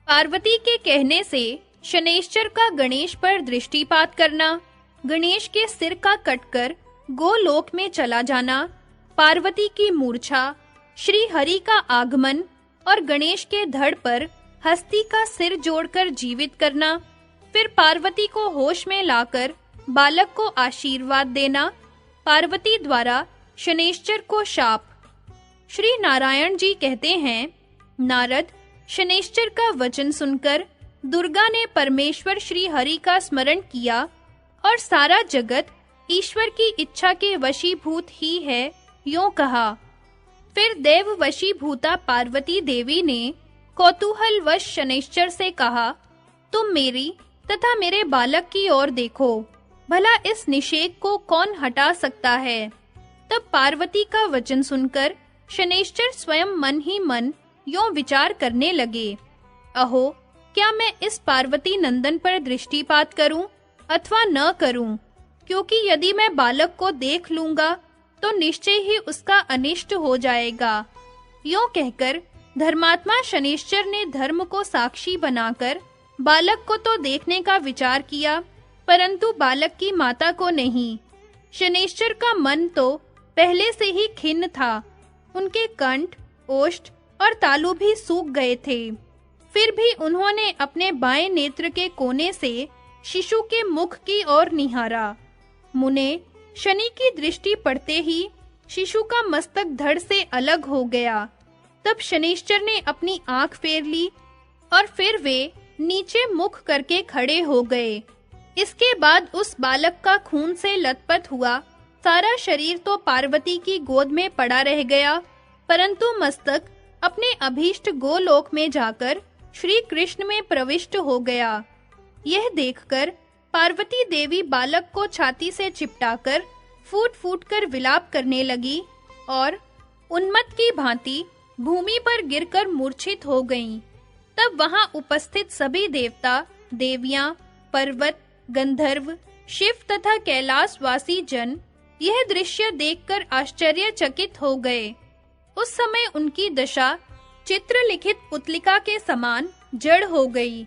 पार्वती के कहने से शनैश्चर का गणेश पर दृष्टिपात करना, गणेश के सिर का कटकर गोलोक में चला जाना, पार्वती की मूर्छा, श्री हरि का आगमन और गणेश के धड़ पर हस्ती का सिर जोड़कर जीवित करना, फिर पार्वती को होश में लाकर बालक को आशीर्वाद देना, पार्वती द्वारा शनैश्चर को शाप। श्री नारायण जी कहते हैं, नारद, शनैश्चर का वचन सुनकर दुर्गा ने परमेश्वर श्री हरि का स्मरण किया और सारा जगत ईश्वर की इच्छा के वशीभूत ही है, यों कहा। फिर देव वशीभूता पार्वती देवी ने कौतूहलवश शनैश्चर से कहा, तुम मेरी तथा मेरे बालक की ओर देखो, भला इस निषेक को कौन हटा सकता है। तब पार्वती का वचन सुनकर शनैश्चर स्वयं मन ही मन यों विचार करने लगे, अहो, क्या मैं इस पार्वती नंदन पर दृष्टिपात करूं अथवा न करूं, क्योंकि यदि मैं बालक को देख लूंगा तो निश्चय ही उसका अनिष्ट हो जाएगा। यों कहकर धर्मात्मा शनैश्चर ने धर्म को साक्षी बनाकर बालक को तो देखने का विचार किया, परंतु बालक की माता को नहीं। शनैश्चर का मन तो पहले से ही खिन्न था, उनके कंठ, ओष्ठ और तालु भी सूख गए थे। फिर भी उन्होंने अपने बाएं नेत्र के कोने से शिशु के मुख की ओर निहारा। मुने, शनि की दृष्टि पड़ते ही शिशु का मस्तक धड़ से अलग हो गया। तब शनैश्चर ने अपनी आंख फेर ली और फिर वे नीचे मुख करके खड़े हो गए। इसके बाद उस बालक का खून से लथपथ हुआ सारा शरीर तो पार्वती की गोद में पड़ा रह गया, परंतु मस्तक अपने अभीष्ट गोलोक में जाकर श्री कृष्ण में प्रविष्ट हो गया। यह देखकर पार्वती देवी बालक को छाती से चिपटाकर फूट-फूट कर विलाप करने लगी और उन्मत्त की भांति भूमि पर गिरकर मूर्छित हो गईं। तब वहां उपस्थित सभी देवता, देवियां, पर्वत, गंधर्व, शिव तथा कैलाशवासी जन यह दृश्य देखकर आश्चर्यचकित हो गए। उस समय उनकी दशा चित्रलिखित पुतलिका के समान जड़ हो गई।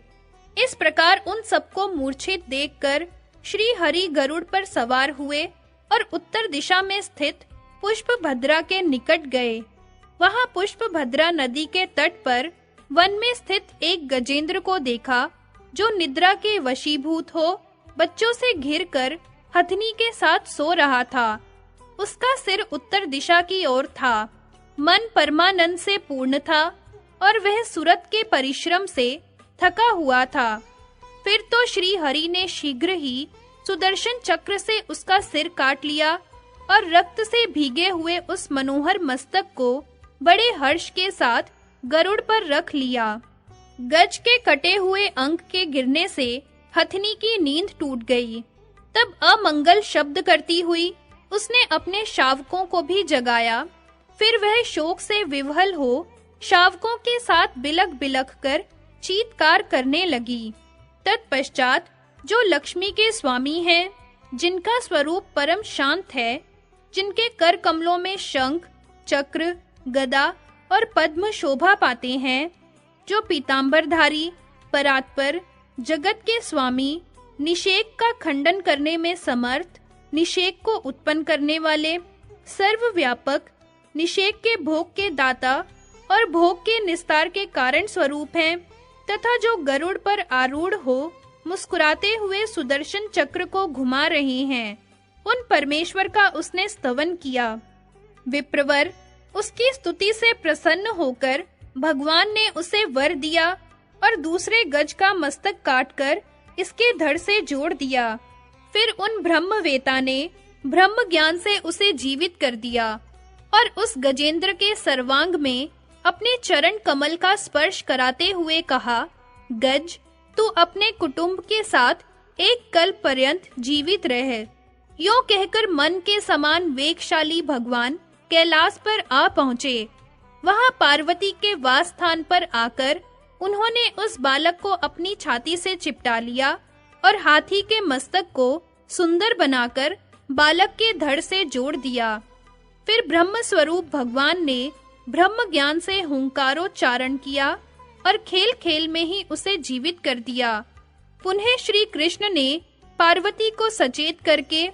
इस प्रकार उन सबको मूर्छित देखकर श्री हरि गरुड़ पर सवार हुए और उत्तर दिशा में स्थित पुष्पभद्रा के निकट गए। वहां पुष्पभद्रा नदी के तट पर वन में स्थित एक गजेंद्र को देखा, जो निद्रा के वशीभूत हो बच्चों से घिरकर हथनी के साथ सो रहा था। उसका सिर उत्तर दिशा की ओर था, मन परमानंद से पूर्ण था और वह सुरत के परिश्रम से थका हुआ था। फिर तो श्री हरि ने शीघ्र ही सुदर्शन चक्र से उसका सिर काट लिया और रक्त से भीगे हुए उस मनोहर मस्तक को बड़े हर्ष के साथ गरुड़ पर रख लिया। गज के कटे हुए अंक के गिरने से हथनी की नींद टूट गई। तब अमंगल शब्द करती हुई उसने अपने शावकों को भी जगाया। फिर वह शोक से विह्वल हो शावकों के साथ बिलख-बिलख कर चीत्कार करने लगी। तत्पश्चात जो लक्ष्मी के स्वामी हैं, जिनका स्वरूप परम शांत है, जिनके कर कमलों में शंख, चक्र, गदा और पद्म शोभा पाते हैं, जो पीतांबरधारी, परात्पर, जगत के स्वामी, निषेक का खंडन करने में समर्थ, निषेक को उत्पन्न करने वाले, सर्वव्यापक, निषेक के भोग के दाता और भोग के निस्तार के कारण स्वरूप हैं, तथा जो गरुड़ पर आरूढ़ हो मुस्कुराते हुए सुदर्शन चक्र को घुमा रहे हैं, उन परमेश्वर का उसने स्तवन किया। विप्रवर उसकी स्तुति से प्रसन्न होकर भगवान ने उसे वर दिया और दूसरे गज का मस्तक काटकर इसके धड़ से जोड़ दिया। फिर उन ब्रह्मवेता ने ब्रह्म ज्ञान से उसे जीवित कर दिया और उस गजेंद्र के सर्वांग में अपने चरण कमल का स्पर्श कराते हुए कहा, गज, तू अपने कुटुंब के साथ एक कल्प पर्यंत जीवित रह। यों कहकर मन के समान वेगशाली भगवान कैलाश पर आ पहुँचे। वहां पार्वती के वास स्थान पर आकर उन्होंने उस बालक को अपनी छाती से चिपटा लिया और हाथी के मस्तक को सुंदर बनाकर बालक के धड़ से जोड़ दिया। फिर ब्रह्म स्वरूप भगवान ने ब्रह्म ज्ञान से हुंकारोच्चारण किया और खेल खेल में ही उसे जीवित कर दिया। पुनः श्री कृष्ण ने पार्वती को सचेत करके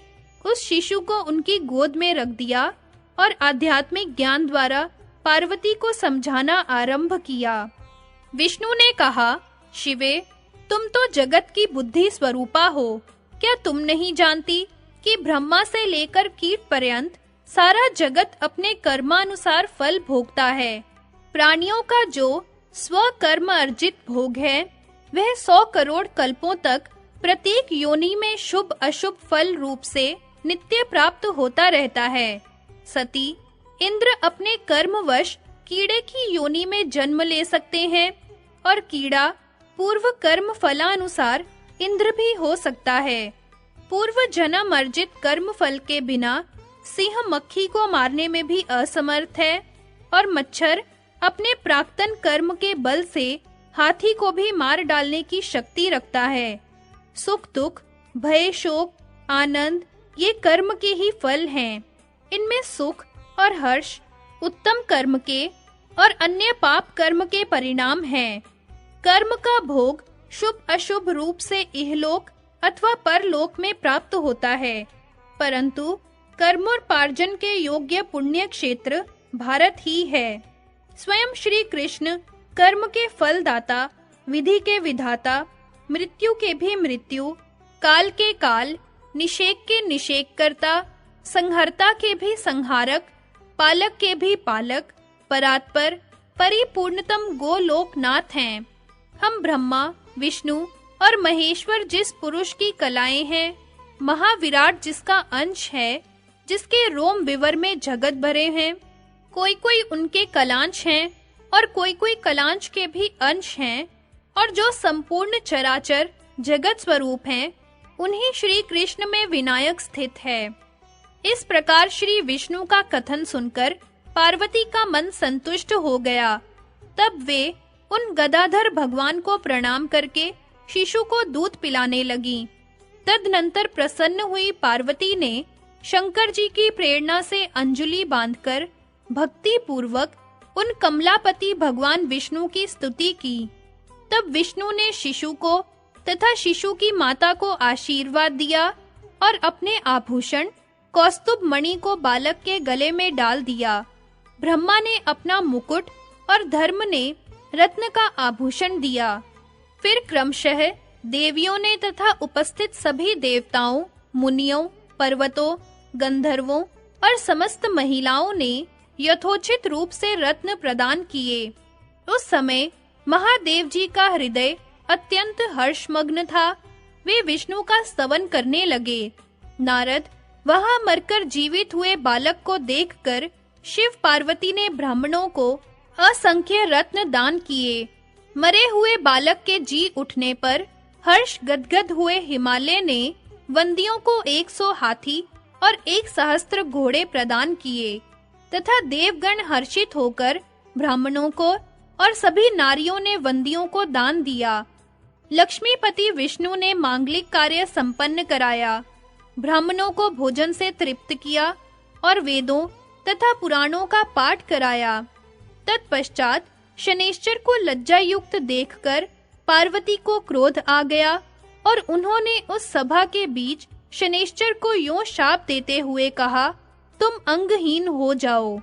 उस शिशु को उनकी गोद में रख दिया और आध्यात्मिक ज्ञान द्वारा पार्वती को समझाना आरंभ किया। विष्णु ने कहा, शिवे, तुम तो जगत की बुद्धि स्वरूपा हो। क्या तुम नहीं जानती कि ब्रह्मा से लेकर कीट पर्यंत सारा जगत अपने कर्मानुसार फल भोगता है। प्राणियों का जो स्वकर्म अर्जित भोग है, वह 100 करोड़ कल्पों तक प्रत्येक योनि में शुभ अशुभ फल रूप से नित्य प्राप्त होता रहता है। सती, इंद्र अपने कर्मवश कीड़े की योनि में जन्म ले सकते हैं और कीड़ा पूर्व कर्म फलानुसार इंद्र भी हो सकता है। पूर्व जन्म अर्जित कर्म फल के बिना सिंह मक्खी को मारने में भी असमर्थ है और मच्छर अपने प्राक्तन कर्म के बल से हाथी को भी मार डालने की शक्ति रखता है। सुख दुख, भय शोक, आनंद ये कर्म के ही फल हैं। इनमें सुख और हर्ष उत्तम कर्म के और अन्य पाप कर्म के परिणाम हैं। कर्म का भोग शुभ अशुभ रूप से इहलोक अथवा परलोक में प्राप्त होता है, परंतु कर्मोपार्जन के योग्य पुण्य क्षेत्र भारत ही है। स्वयं श्री कृष्ण कर्म के फलदाता, विधि के विधाता, मृत्यु के भी मृत्यु, काल के काल, निषेक के निषेक करता, संहर्ता के भी संहारक, पालक के भी पालक, परात्पर, परिपूर्णतम गोलोकनाथ हैं। हम ब्रह्मा, विष्णु और महेश्वर जिस पुरुष की कलाएं हैं, महाविराट जिसका अंश है, जिसके रोम विवर में जगत भरे हैं, कोई उनके कलांश हैं और कोई कलांश के भी अंश हैं, और जो संपूर्ण चराचर जगत स्वरूप हैं, उन्हीं श्री कृष्ण में विनायक स्थित है। इस प्रकार श्री विष्णु का कथन सुनकर पार्वती का मन संतुष्ट हो गया। तब वे उन गदाधर भगवान को प्रणाम करके शिशु को दूध पिलाने लगीं। तदनंतर प्रसन्न हुई पार्वती ने शंकर जी की प्रेरणा से अंजलि बांधकर भक्ति पूर्वक उन कमलापति भगवान विष्णु की स्तुति की। तब विष्णु ने शिशु को तथा शिशु की माता को आशीर्वाद दिया और अपने आभूषण कौस्तुभ मणि को बालक के गले में डाल दिया। ब्रह्मा ने अपना मुकुट और धर्म ने रत्न का आभूषण दिया। फिर क्रमशः देवियों ने तथा उपस्थित सभी देवताओं, मुनियों, पर्वतों, गंधर्वों और समस्त महिलाओं ने यथोचित रूप से रत्न प्रदान किए। उस समय महादेव जी का हृदय अत्यंत हर्षमग्न था। वे विष्णु का स्तवन करने लगे। नारद वहां मरकर जीवित हुए बालक को देखकर शिव पार्वती ने ब्राह्मणों को असंख्य रत्न दान किए। मरे हुए बालक के जी उठने पर हर्ष गदगद हुए हिमालय ने वंदियों को 100 हाथी और 1000 घोड़े प्रदान किए तथा देवगण हर्षित होकर ब्राह्मणों को और सभी नारियों ने वंदियों को दान दिया। लक्ष्मीपति विष्णु ने मांगलिक कार्य संपन्न कराया, ब्राह्मणों को भोजन से तृप्त किया और वेदों तथा पुराणों का पाठ कराया। तत्पश्चात शनैश्चर को लज्जायुक्त देखकर पार्वती को क्रोध आ गया और उन्होंने उस सभा के बीच शनैश्चर को यूं शाप देते हुए कहा, तुम अंगहीन हो जाओ।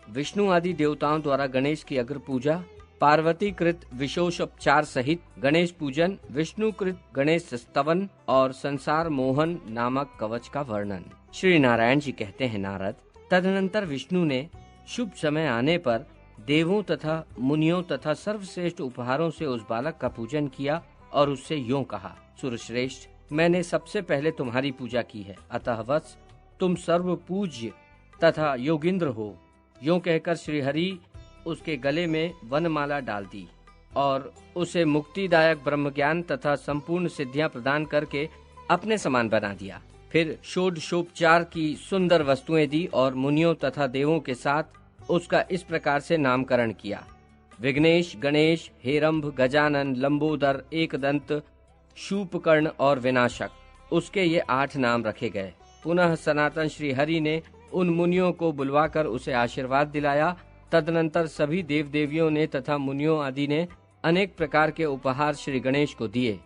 विष्णु आदि देवताओं द्वारा गणेश की अग्र पूजा, पार्वती कृत विशेषोपचार सहित गणेश पूजन, विष्णु कृत गणेश स्तवन और संसार मोहन नामक कवच का वर्णन। श्री नारायण जी कहते हैं, नारद, तदनंतर विष्णु ने शुभ समय आने पर देवों तथा मुनियों तथा सर्वश्रेष्ठ उपहारों से उस बालक का पूजन किया और उससे यूं कहा, सुरश्रेष्ठ, मैंने सबसे पहले तुम्हारी पूजा की है, अतः वत्स तुम सर्व पूज्य तथा योगिंद्र हो। यूं कहकर श्री हरि उसके गले में वनमाला डाल दी और उसे मुक्तिदायक ब्रह्मज्ञान तथा संपूर्ण सिद्धियां प्रदान करके अपने समान बना दिया। फिर षोडशोपचार की सुंदर वस्तुएं दी और मुनियों तथा देवों के साथ उसका इस प्रकार से नामकरण किया, विघ्नेश, गणेश, हेरंभ, गजानन, लंबोदर, एकदंत, शूपकर्ण और विनाशक। उसके ये 8 नाम रखे गए। पुनः सनातन श्री हरि ने उन मुनियों को बुलवाकर उसे आशीर्वाद दिलाया तदनंतर सभी देव देवियों ने तथा मुनियों आदि ने अनेक प्रकार के उपहार श्री गणेश को दिए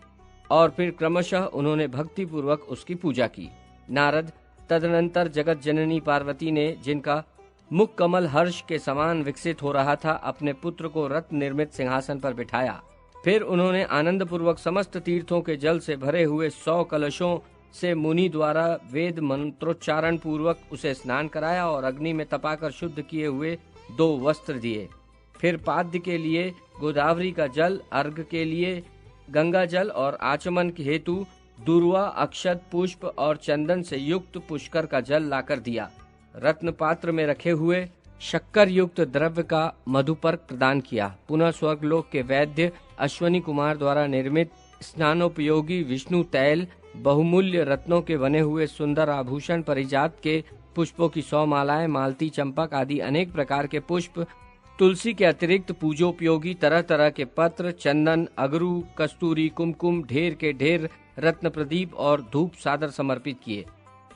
और फिर क्रमशः उन्होंने भक्ति पूर्वक उसकी पूजा की। नारद तदनंतर जगत जननी पार्वती ने, जिनका मुख कमल हर्ष के समान विकसित हो रहा था, अपने पुत्र को रत्न निर्मित सिंहासन पर बिठाया। फिर उन्होंने आनंद पूर्वक समस्त तीर्थों के जल से भरे हुए 100 कलशों से मुनि द्वारा वेद मंत्रोच्चारण पूर्वक उसे स्नान कराया और अग्नि में तपाकर शुद्ध किए हुए 2 वस्त्र दिए। फिर पाद्य के लिए गोदावरी का जल, अर्घ के लिए गंगा जल और आचमन के हेतु दूर्वा, अक्षत, पुष्प और चंदन से युक्त पुष्कर का जल लाकर दिया। रत्न पात्र में रखे हुए शक्कर युक्त द्रव्य का मधुपर्क प्रदान किया। पुनः स्वर्गलोक के वैद्य अश्वनी कुमार द्वारा निर्मित स्नानोपयोगी विष्णु तैल, बहुमूल्य रत्नों के बने हुए सुंदर आभूषण, परिजात के पुष्पों की 100 मालाएं, मालती, चंपक आदि अनेक प्रकार के पुष्प, तुलसी के अतिरिक्त पूजोपयोगी तरह तरह के पत्र, चंदन, अगरू, कस्तूरी, कुमकुम, ढेर के ढेर रत्न प्रदीप और धूप सादर समर्पित किए।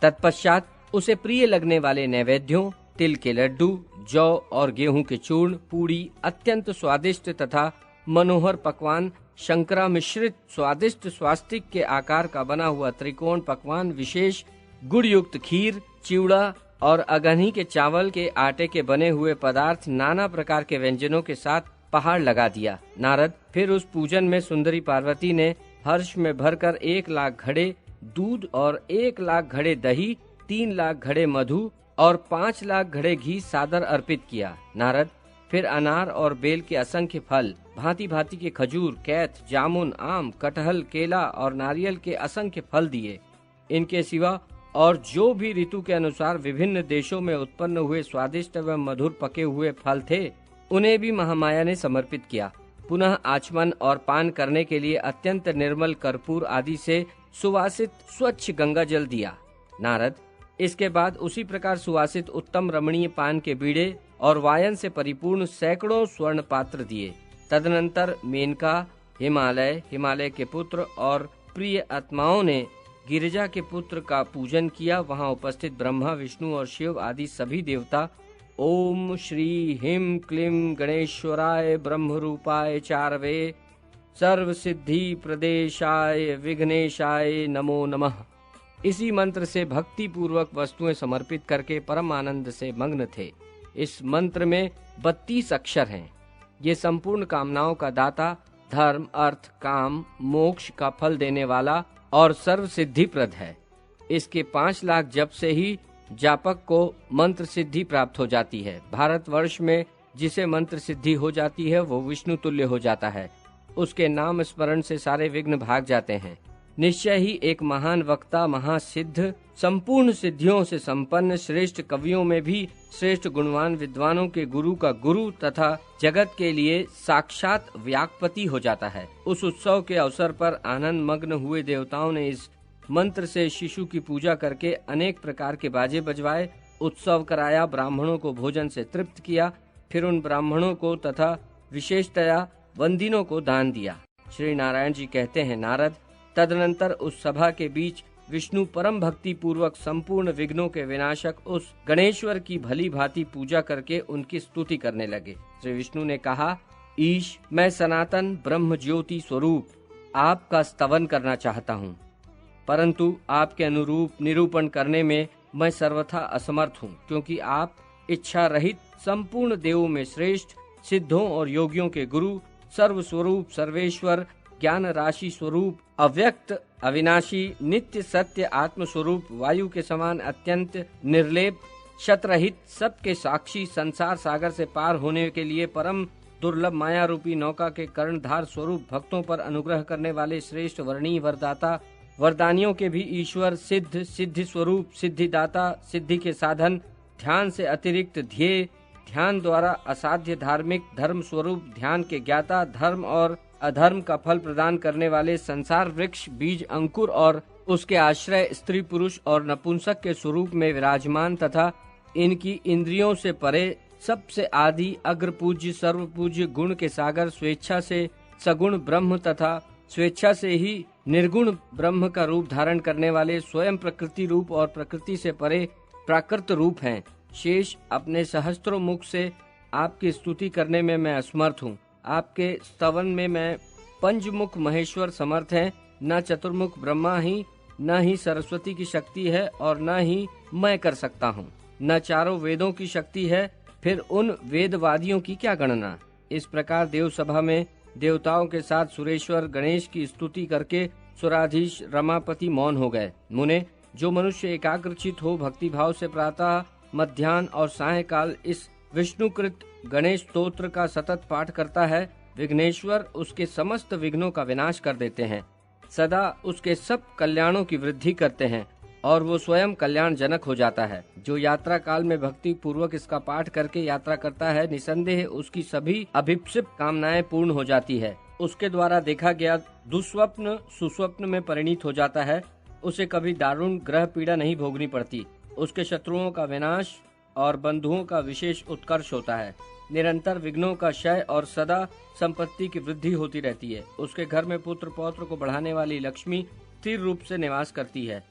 तत्पश्चात उसे प्रिय लगने वाले नैवेद्यों, तिल के लड्डू, जौ और गेहूं के चूर्ण, पूरी, अत्यंत स्वादिष्ट तथा मनोहर पकवान, शंकरा मिश्रित स्वादिष्ट स्वास्तिक के आकार का बना हुआ त्रिकोण पकवान, विशेष गुड़ युक्त खीर, चिवड़ा और अगहनी के चावल के आटे के बने हुए पदार्थ, नाना प्रकार के व्यंजनों के साथ पहाड़ लगा दिया। नारद फिर उस पूजन में सुंदरी पार्वती ने हर्ष में भरकर 1 लाख घड़े दूध और 1 लाख घड़े दही, 3 लाख घड़े मधु और 5 लाख घड़े घी सादर अर्पित किया। नारद फिर अनार और बेल के असंख्य फल, भांति भांति के खजूर, कैथ, जामुन, आम, कटहल, केला और नारियल के असंख्य फल दिए। इनके सिवा और जो भी ऋतु के अनुसार विभिन्न देशों में उत्पन्न हुए स्वादिष्ट एवं मधुर पके हुए फल थे, उन्हें भी महामाया ने समर्पित किया। पुनः आचमन और पान करने के लिए अत्यंत निर्मल कर्पूर आदि से सुवासित स्वच्छ गंगा जल दिया। नारद इसके बाद उसी प्रकार सुवासित उत्तम रमणीय पान के बीड़े और वायन से परिपूर्ण सैकड़ों स्वर्ण पात्र दिए। तदनंतर मेनका, हिमालय के पुत्र और प्रिय आत्माओं ने गिरिजा के पुत्र का पूजन किया। वहां उपस्थित ब्रह्मा, विष्णु और शिव आदि सभी देवता ओम श्री हिम क्लीम गणेश्वराय ब्रह्म रूपाय चारवे सर्व सिद्धि प्रदेशाय विघ्नेशाय नमो नमः इसी मंत्र से भक्ति पूर्वक वस्तुएं समर्पित करके परम आनंद से मग्न थे। इस मंत्र में 32 अक्षर हैं। ये संपूर्ण कामनाओं का दाता, धर्म, अर्थ, काम, मोक्ष का फल देने वाला और सर्व सिद्धि प्रद है। इसके 5 लाख जप से ही जापक को मंत्र सिद्धि प्राप्त हो जाती है। भारतवर्ष में जिसे मंत्र सिद्धि हो जाती है वो विष्णु तुल्य हो जाता है। उसके नाम स्मरण से सारे विघ्न भाग जाते हैं। निश्चय ही एक महान वक्ता, महासिद्ध, संपूर्ण सिद्धियों से संपन्न, श्रेष्ठ कवियों में भी श्रेष्ठ गुणवान विद्वानों के गुरु का गुरु तथा जगत के लिए साक्षात व्यापति हो जाता है। उस उत्सव के अवसर पर आनंद मग्न हुए देवताओं ने इस मंत्र से शिशु की पूजा करके अनेक प्रकार के बाजे बजवाए, उत्सव कराया, ब्राह्मणों को भोजन से तृप्त किया, फिर उन ब्राह्मणों को तथा विशेषतया वंदिनों को दान दिया। श्री नारायण जी कहते हैं, नारद तदनंतर उस सभा के बीच विष्णु परम भक्ति पूर्वक संपूर्ण विघ्नों के विनाशक उस गणेश्वर की भली भांति पूजा करके उनकी स्तुति करने लगे। श्री विष्णु ने कहा, ईश, मैं सनातन ब्रह्म ज्योति स्वरूप आपका स्तवन करना चाहता हूँ, परंतु आपके अनुरूप निरूपण करने में मैं सर्वथा असमर्थ हूँ, क्योंकि आप इच्छा रहित संपूर्ण देवों में श्रेष्ठ, सिद्धों और योगियों के गुरु, सर्व स्वरूप, सर्वेश्वर, ज्ञान राशि स्वरूप, अव्यक्त, अविनाशी, नित्य सत्य आत्म स्वरूप, वायु के समान अत्यंत निर्लेप, शतरहित, सबके साक्षी, संसार सागर से पार होने के लिए परम दुर्लभ माया रूपी नौका के कर्णधार स्वरूप, भक्तों पर अनुग्रह करने वाले श्रेष्ठ वर्णीय वरदाता, वरदानियों के भी ईश्वर, सिद्ध, सिद्धि स्वरूप, सिद्धिदाता, सिद्धि के साधन, ध्यान से अतिरिक्त ध्येय, ध्यान द्वारा असाध्य धार्मिक, धर्म स्वरूप, ध्यान के ज्ञाता, धर्म और अधर्म का फल प्रदान करने वाले, संसार वृक्ष, बीज, अंकुर और उसके आश्रय, स्त्री, पुरुष और नपुंसक के स्वरूप में विराजमान तथा इनकी इंद्रियों से परे, सबसे आदि, अग्र पूज्य, सर्व पूज्य, गुण के सागर, स्वेच्छा से सगुण ब्रह्म तथा स्वेच्छा से ही निर्गुण ब्रह्म का रूप धारण करने वाले, स्वयं प्रकृति रूप और प्रकृति से परे प्राकृत रूप हैं। शेष अपने सहस्त्रों मुख से आपकी स्तुति करने में मैं असमर्थ हूँ। आपके स्तवन में मैं पंचमुख महेश्वर समर्थ है। न चतुर्मुख ब्रह्मा ही, न ही सरस्वती की शक्ति है और न ही मैं कर सकता हूँ। न चारों वेदों की शक्ति है, फिर उन वेदवादियों की क्या गणना। इस प्रकार देव सभा में देवताओं के साथ सुरेश्वर गणेश की स्तुति करके सुराधीश रमापति मौन हो गए। मुने, जो मनुष्य एकाग्रचित हो भक्ति भाव से प्रातः, मध्याह्न और सायंकाल इस विष्णुकृत गणेश स्तोत्र का सतत पाठ करता है, विघ्नेश्वर उसके समस्त विघ्नों का विनाश कर देते हैं, सदा उसके सब कल्याणों की वृद्धि करते हैं और वो स्वयं कल्याण जनक हो जाता है। जो यात्रा काल में भक्ति पूर्वक इसका पाठ करके यात्रा करता है, निसंदेह उसकी सभी अभिप्सित कामनाएं पूर्ण हो जाती है। उसके द्वारा देखा गया दुस्वप्न सुस्वप्न में परिणित हो जाता है। उसे कभी दारुण ग्रह पीड़ा नहीं भोगनी पड़ती। उसके शत्रुओं का विनाश और बंधुओं का विशेष उत्कर्ष होता है। निरंतर विघ्नों का क्षय और सदा संपत्ति की वृद्धि होती रहती है। उसके घर में पुत्र पौत्र को बढ़ाने वाली लक्ष्मी स्थिर रूप से निवास करती है।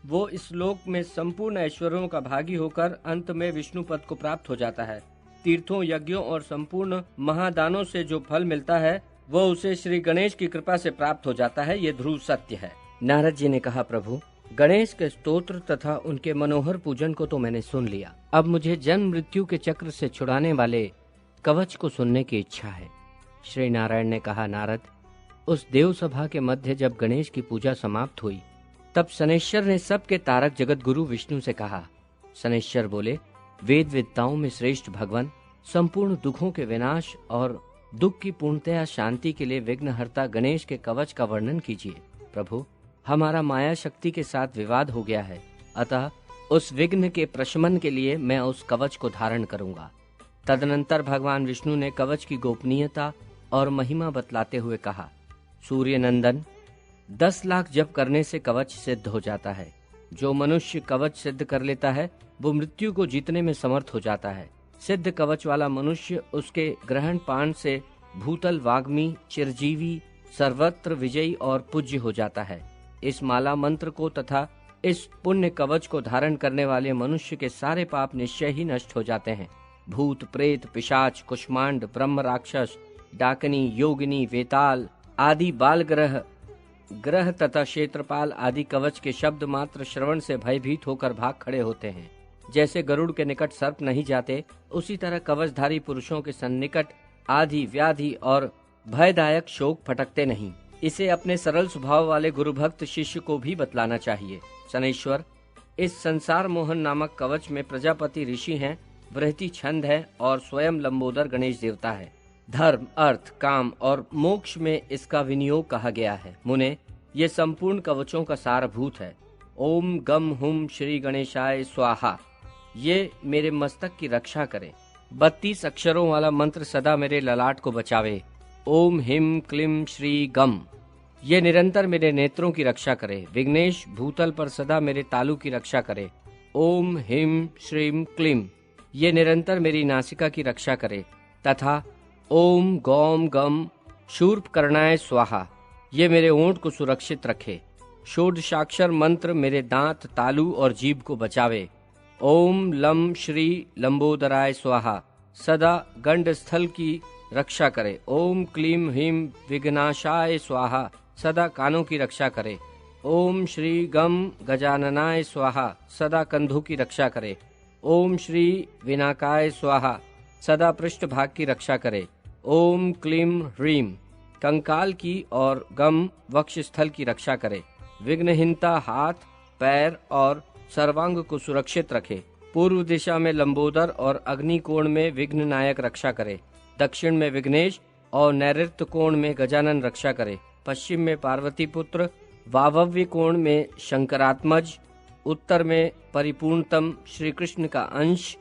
वो इस लोक में संपूर्ण ऐश्वर्यों का भागी होकर अंत में विष्णु पद को प्राप्त हो जाता है। तीर्थों, यज्ञों और संपूर्ण महादानों से जो फल मिलता है वो उसे श्री गणेश की कृपा से प्राप्त हो जाता है। ये ध्रुव सत्य है। नारद जी ने कहा, प्रभु, गणेश के स्तोत्र तथा उनके मनोहर पूजन को तो मैंने सुन लिया। अब मुझे जन्म मृत्यु के चक्र से छुड़ाने वाले कवच को सुनने की इच्छा है। श्री नारायण ने कहा, नारद, उस देव सभा के मध्य जब गणेश की पूजा समाप्त हुई तब शनैश्वर ने सबके तारक जगत गुरु विष्णु से कहा। शनैश्वर बोले, वेद वेदताओं में श्रेष्ठ भगवान, संपूर्ण दुखों के विनाश और दुख की पूर्णतया शांति के लिए विघ्नहर्ता गणेश के कवच का वर्णन कीजिए। प्रभु, हमारा माया शक्ति के साथ विवाद हो गया है, अतः उस विघ्न के प्रशमन के लिए मैं उस कवच को धारण करूंगा। तदनंतर भगवान विष्णु ने कवच की गोपनीयता और महिमा बतलाते हुए कहा, सूर्य नंदन, 10 लाख जप करने से कवच सिद्ध हो जाता है। जो मनुष्य कवच सिद्ध कर लेता है वो मृत्यु को जीतने में समर्थ हो जाता है। सिद्ध कवच वाला मनुष्य उसके ग्रहण पान से भूतल वाग्मी, चिरजीवी, सर्वत्र विजयी और पूज्य हो जाता है। इस माला मंत्र को तथा इस पुण्य कवच को धारण करने वाले मनुष्य के सारे पाप निश्चय ही नष्ट हो जाते हैं। भूत, प्रेत, पिशाच, कुष्मांड, ब्रह्म राक्षस, डाकनी, योगिनी, वेताल आदि बाल ग्रह तथा क्षेत्रपाल आदि कवच के शब्द मात्र श्रवण से भयभीत होकर भाग खड़े होते हैं। जैसे गरुड़ के निकट सर्प नहीं जाते, उसी तरह कवचधारी पुरुषों के सन्निकट आदि व्याधि और भयदायक शोक फटकते नहीं। इसे अपने सरल स्वभाव वाले गुरु भक्त शिष्य को भी बतलाना चाहिए। शनैश्वर, इस संसार मोहन नामक कवच में प्रजापति ऋषि हैं, बृहति छंद है और स्वयं लंबोदर गणेश देवता है। धर्म, अर्थ, काम और मोक्ष में इसका विनियोग कहा गया है। मुने, ये संपूर्ण कवचों का सारभूत है। ओम गम हुम श्री गणेशाय स्वाहा, ये मेरे मस्तक की रक्षा करे। 32 अक्षरों वाला मंत्र सदा मेरे ललाट को बचावे। ओम हिम क्लीम श्री गम, ये निरंतर मेरे नेत्रों की रक्षा करे। विघ्नेश भूतल पर सदा मेरे तालु की रक्षा करे। ओम हिम श्रीम क्लीम, ये निरंतर मेरी नासिका की रक्षा करे। तथा ओम गौम गम शूर्पकर्णाय स्वाहा, ये मेरे ओंठ को सुरक्षित रखे। षोडशाक्षर मंत्र मेरे दांत, तालु और जीभ को बचावे। ओम लम श्री लंबोदराय स्वाहा, सदा गंड स्थल की रक्षा करे। ओम क्लीम हिम विघ्नाशाय स्वाहा, सदा कानों की रक्षा करे। ओम श्री गम गजाननाय स्वाहा, सदा कंधों की रक्षा करे। ओम श्री विनाकाय स्वाहा, सदा पृष्ठ भाग की रक्षा करे। ओम क्लीम ह्रीम कंकाल की और गम वक्ष स्थल की रक्षा करे। विघ्नहीनता हाथ, पैर और सर्वांग को सुरक्षित रखे। पूर्व दिशा में लंबोदर और अग्नि कोण में विघ्न नायक रक्षा करे। दक्षिण में विघ्नेश और नैऋत्य कोण में गजानन रक्षा करे। पश्चिम में पार्वती पुत्र, वावव्य कोण में शंकरात्मज, उत्तर में परिपूर्णतम श्री कृष्ण का अंश,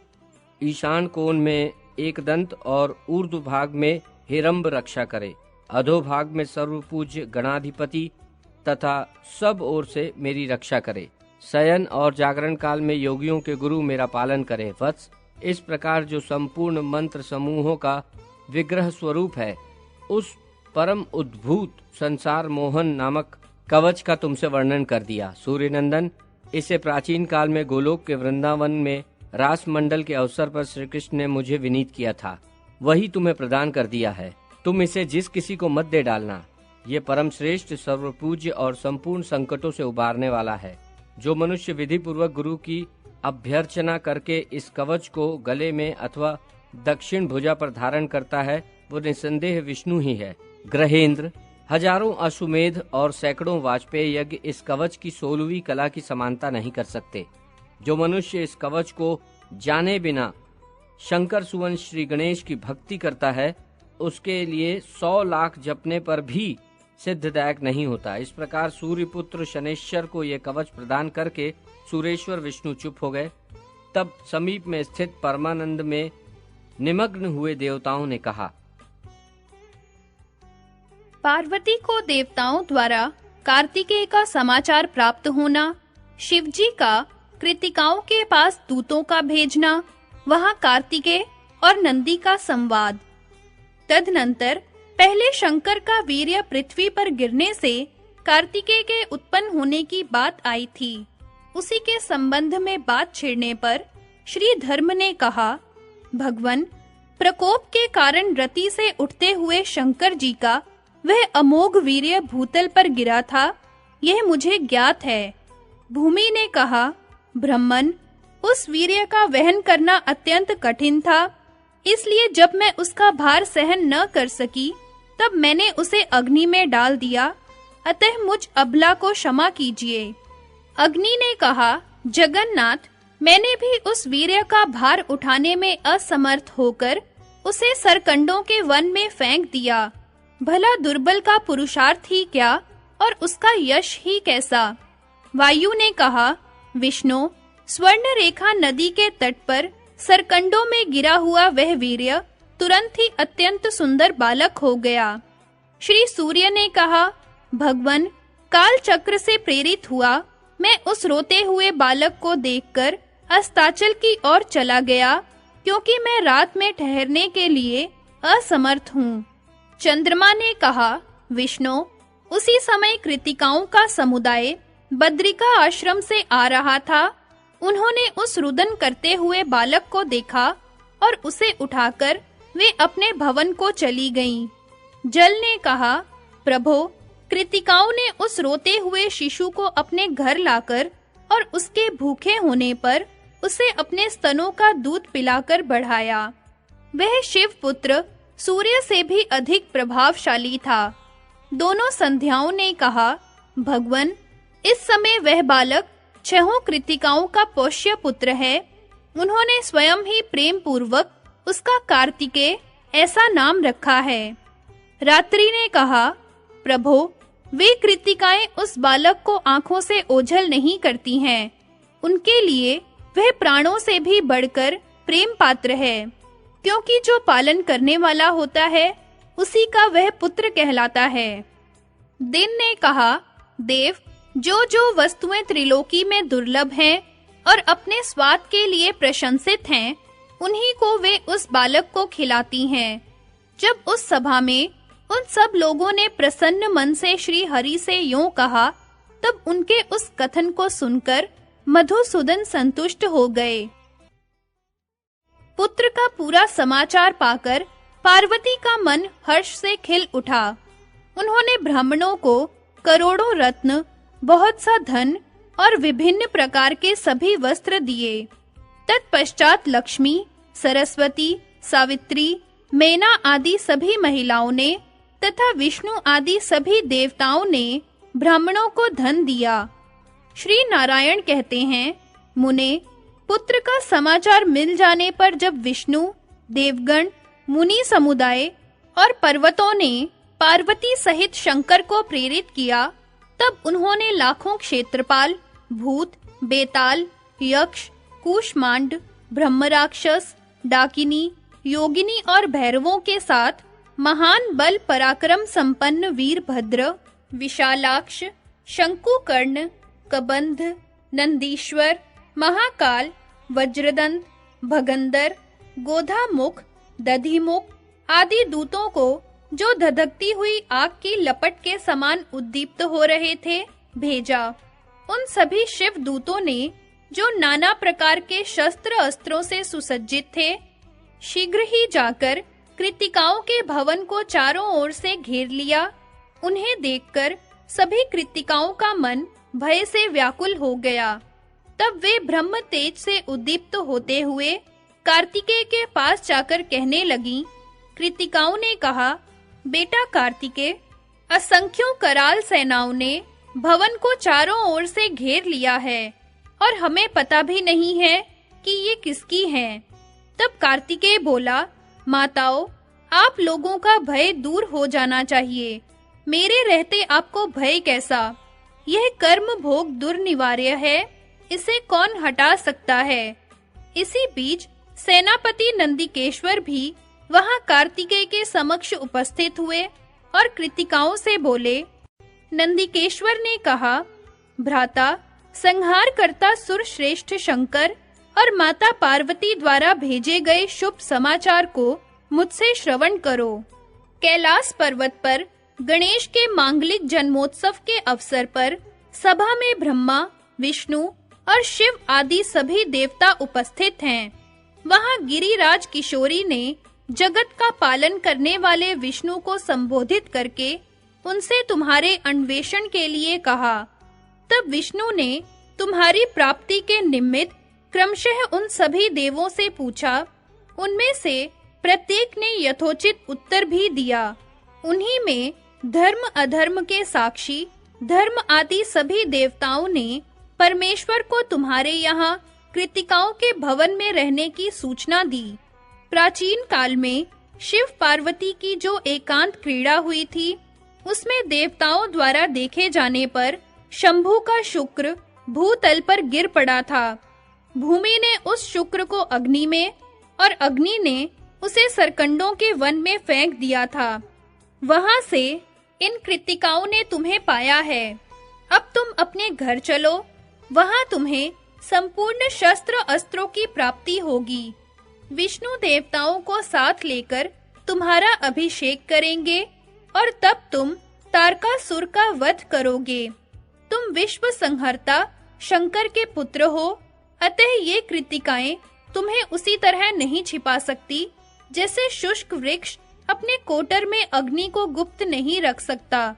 ईशान कोण में एकदंत और ऊर्ध्व भाग में हिरंब रक्षा करे। अधोभाग में सर्वपूज्य गणाधिपति तथा सब ओर से मेरी रक्षा करे। शयन और जागरण काल में योगियों के गुरु मेरा पालन करे। वत्स, इस प्रकार जो संपूर्ण मंत्र समूहों का विग्रह स्वरूप है, उस परम उद्भूत संसार मोहन नामक कवच का तुमसे वर्णन कर दिया। सूर्यनंदन, इसे प्राचीन काल में गोलोक के वृंदावन में रास मंडल के अवसर पर श्री कृष्ण ने मुझे विनीत किया था। वही तुम्हें प्रदान कर दिया है। तुम इसे जिस किसी को मत दे डालना। ये परम श्रेष्ठ, सर्वपूज्य और संपूर्ण संकटों से उबारने वाला है। जो मनुष्य विधि पूर्वक गुरु की अभ्यर्चना करके इस कवच को गले में अथवा दक्षिण भुजा पर धारण करता है, वो निसंदेह विष्णु ही है। ग्रहेंद्र, हजारों अश्वमेध और सैकड़ों वाजपेयी यज्ञ इस कवच की 16वीं कला की समानता नहीं कर सकते। जो मनुष्य इस कवच को जाने बिना शंकर सुवन श्री गणेश की भक्ति करता है, उसके लिए 100 लाख जपने पर भी सिद्धदायक नहीं होता। इस प्रकार सूर्यपुत्र शनैश्चर को यह कवच प्रदान करके सूरेश्वर विष्णु चुप हो गए। तब समीप में स्थित परमानंद में निमग्न हुए देवताओं ने कहा, पार्वती को देवताओं द्वारा कार्तिकेय का समाचार प्राप्त होना, शिवजी का कृतिकाओं के पास दूतों का भेजना, वहां कार्तिकेय और नंदी का संवाद। तदनंतर पहले शंकर का वीर्य पृथ्वी पर गिरने से कार्तिकेय के उत्पन्न होने की बात आई थी। उसी के संबंध में बात छिड़ने पर श्री धर्म ने कहा, भगवन, प्रकोप के कारण रति से उठते हुए शंकर जी का वह अमोघ वीर्य भूतल पर गिरा था, यह मुझे ज्ञात है। भूमि ने कहा, ब्रह्मन, उस वीर्य का वहन करना अत्यंत कठिन था, इसलिए जब मैं उसका भार सहन न कर सकी, तब मैंने उसे अग्नि में डाल दिया, अतः मुझ अबला को क्षमा कीजिए। अग्नि ने कहा, जगन्नाथ, मैंने भी उस वीर्य का भार उठाने में असमर्थ होकर उसे सरकंडों के वन में फेंक दिया। भला दुर्बल का पुरुषार्थ ही क्या और उसका यश ही कैसा। वायु ने कहा, विष्णु, स्वर्ण रेखा नदी के तट पर सरकंडों में गिरा हुआ वह वीर्य तुरंत ही अत्यंत सुंदर बालक हो गया। श्री सूर्य ने कहा, भगवन, काल चक्र से प्रेरित हुआ मैं उस रोते हुए बालक को देखकर अस्ताचल की ओर चला गया, क्योंकि मैं रात में ठहरने के लिए असमर्थ हूँ। चंद्रमा ने कहा, विष्णु, उसी समय कृतिकाओं का समुदाय बद्रिका आश्रम से आ रहा था। उन्होंने उस रुदन करते हुए बालक को देखा और उसे उठाकर वे अपने भवन को चली गईं। जल ने कहा, प्रभो, कृतिकाओं ने उस रोते हुए शिशु को अपने घर लाकर और उसके भूखे होने पर उसे अपने स्तनों का दूध पिलाकर बढ़ाया। वह शिव पुत्र सूर्य से भी अधिक प्रभावशाली था। दोनों संध्याओं ने कहा, भगवन, इस समय वह बालक 6 कृतिकाओं का पोष्य पुत्र है। उन्होंने स्वयं ही प्रेम पूर्वक उसका कार्तिकेय ऐसा नाम रखा है। रात्रि ने कहा, प्रभो, वे कृतिकाएं उस बालक को आंखों से ओझल नहीं करती हैं। उनके लिए वह प्राणों से भी बढ़कर प्रेम पात्र है, क्योंकि जो पालन करने वाला होता है उसी का वह पुत्र कहलाता है। दिन ने कहा, देव, जो वस्तुएं त्रिलोकी में दुर्लभ हैं और अपने स्वाद के लिए प्रशंसित हैं, उन्हीं को वे उस बालक को खिलाती हैं। जब उस सभा में उन सब लोगों ने प्रसन्न मन से श्री हरि से यूं कहा, तब उनके उस कथन को सुनकर मधुसूदन संतुष्ट हो गए। पुत्र का पूरा समाचार पाकर पार्वती का मन हर्ष से खिल उठा। उन्होंने ब्राह्मणों को करोड़ों रत्न, बहुत सा धन और विभिन्न प्रकार के सभी वस्त्र दिए। तत्पश्चात लक्ष्मी, सरस्वती, सावित्री, मेना आदि सभी महिलाओं ने तथा विष्णु आदि सभी देवताओं ने ब्राह्मणों को धन दिया। श्री नारायण कहते हैं, मुने, पुत्र का समाचार मिल जाने पर जब विष्णु, देवगण, मुनि समुदाय और पर्वतों ने पार्वती सहित शंकर को प्रेरित किया, तब उन्होंने लाखों क्षेत्रपाल, भूत, बेताल, यक्ष, कूष्मांड, ब्रह्मराक्षस, डाकिनी, योगिनी और भैरवों के साथ महान बल पराक्रम संपन्न वीरभद्र, विशालाक्ष, शंकुकर्ण, कबंध, नंदीश्वर, महाकाल, वज्रदंत, भगंदर, गोधामुख, दधिमुख आदि दूतों को, जो धधकती हुई आग की लपट के समान उद्दीप्त हो रहे थे, भेजा। उन सभी शिव दूतों ने, जो नाना प्रकार के शस्त्र अस्त्रों से सुसज्जित थे, शीघ्र ही जाकर कृत्तिकाओं के भवन को चारों ओर से घेर लिया। उन्हें देखकर सभी कृत्तिकाओं का मन भय से व्याकुल हो गया। तब वे ब्रह्म तेज से उद्दीप्त होते हुए कार्तिकेय के पास जाकर कहने लगीं। कृत्तिकाओं ने कहा, बेटा कार्तिकेय, असंख्यों कराल सेनाओं ने भवन को चारों ओर से घेर लिया है और हमें पता भी नहीं है कि ये किसकी हैं। तब कार्तिकेय बोला, माताओं, आप लोगों का भय दूर हो जाना चाहिए। मेरे रहते आपको भय कैसा? यह कर्म भोग दुर्निवार्य है, इसे कौन हटा सकता है? इसी बीच सेनापति नंदिकेश्वर भी वहां कार्तिकेय के समक्ष उपस्थित हुए और कृत्तिकाओं से बोले। नंदिकेश्वर ने कहा, भ्राता, संहार करता सुरश्रेष्ठ शंकर और माता पार्वती द्वारा भेजे गए शुभ समाचार को मुझसे श्रवण करो। कैलाश पर्वत पर गणेश के मांगलिक जन्मोत्सव के अवसर पर सभा में ब्रह्मा, विष्णु और शिव आदि सभी देवता उपस्थित हैं। वहां गिरिराज किशोरी ने जगत का पालन करने वाले विष्णु को संबोधित करके उनसे तुम्हारे अन्वेषण के लिए कहा। तब विष्णु ने तुम्हारी प्राप्ति के निमित्त क्रमशः उन सभी देवों से पूछा। उनमें से प्रत्येक ने यथोचित उत्तर भी दिया। उन्हीं में धर्म अधर्म के साक्षी धर्म आदि सभी देवताओं ने परमेश्वर को तुम्हारे यहाँ कृत्तिकाओं के भवन में रहने की सूचना दी। प्राचीन काल में शिव पार्वती की जो एकांत क्रीड़ा हुई थी, उसमें देवताओं द्वारा देखे जाने पर शंभु का शुक्र भूतल पर गिर पड़ा था। भूमि ने उस शुक्र को अग्नि में और अग्नि ने उसे सरकंडों के वन में फेंक दिया था। वहां से इन कृत्तिकाओं ने तुम्हें पाया है। अब तुम अपने घर चलो, वहां तुम्हें संपूर्ण शस्त्र अस्त्रों की प्राप्ति होगी। विष्णु देवताओं को साथ लेकर तुम्हारा अभिषेक करेंगे और तब तुम तारकासुर का वध करोगे। तुम विश्व संहर्ता शंकर के पुत्र हो, अतः ये कृत्तिकाएं तुम्हें उसी तरह नहीं छिपा सकती जैसे शुष्क वृक्ष अपने कोटर में अग्नि को गुप्त नहीं रख सकता।